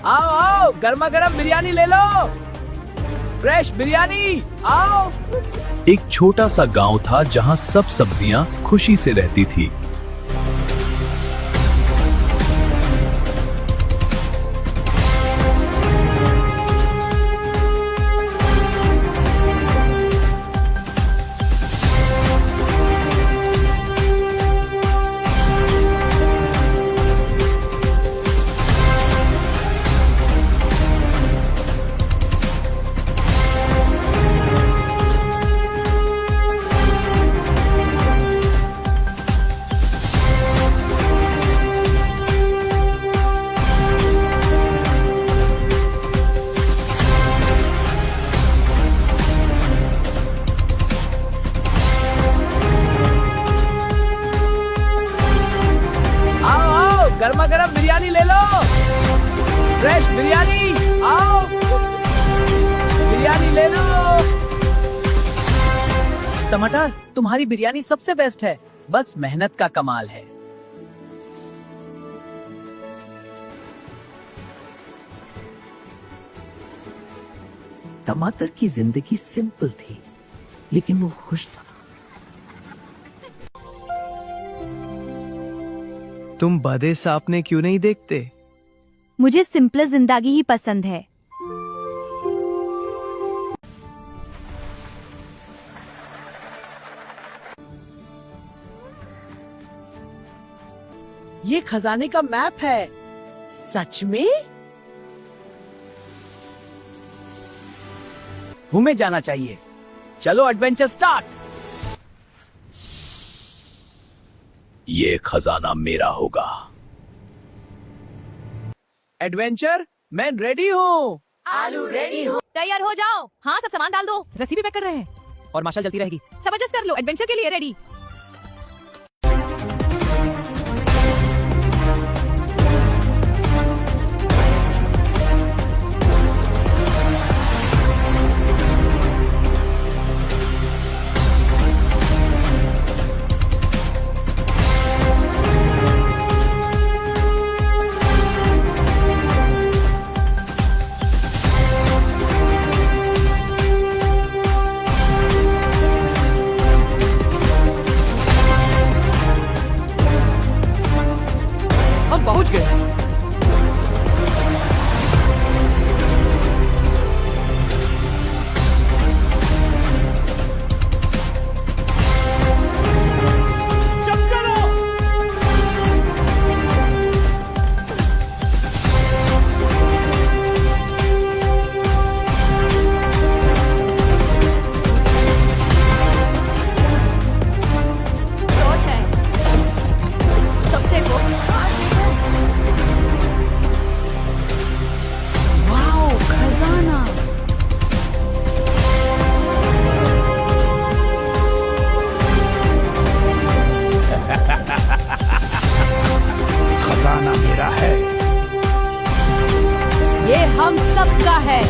आओ आओ, गर्मा गर्म बिरयानी ले लो, फ्रेश बिरयानी, आओ। एक छोटा सा गांव था जहां सब सब्जियां खुशी से रहती थी। गर्मा गर्म बिरयानी ले लो, फ्रेश बिरयानी, आओ, बिरयानी ले लो। टमाटर, तुम्हारी बिरयानी सबसे बेस्ट है, बस मेहनत का कमाल है। टमाटर की जिंदगी सिंपल थी, लेकिन वो खुश था। तुम बड़े सपने क्यों नहीं देखते? मुझे सिंपल जिंदगी ही पसंद है। ये खजाने का मैप है, सच में? घूमे जाना चाहिए, चलो एडवेंचर स्टार्ट। ये खजाना मेरा होगा। एडवेंचर, मैं रेडी हूँ। आलू रेडी हो। तैयार हो जाओ। हाँ, सब सामान डाल दो। रस्सी भी पैक कर रहे हैं और मार्शल चलती रहेगी। सब एडजस्ट कर लो, एडवेंचर के लिए रेडी। हम पहुंच गए। सोच है सबसे वो वाओ, खजाना। खजाना मेरा है। ये हम सबका है।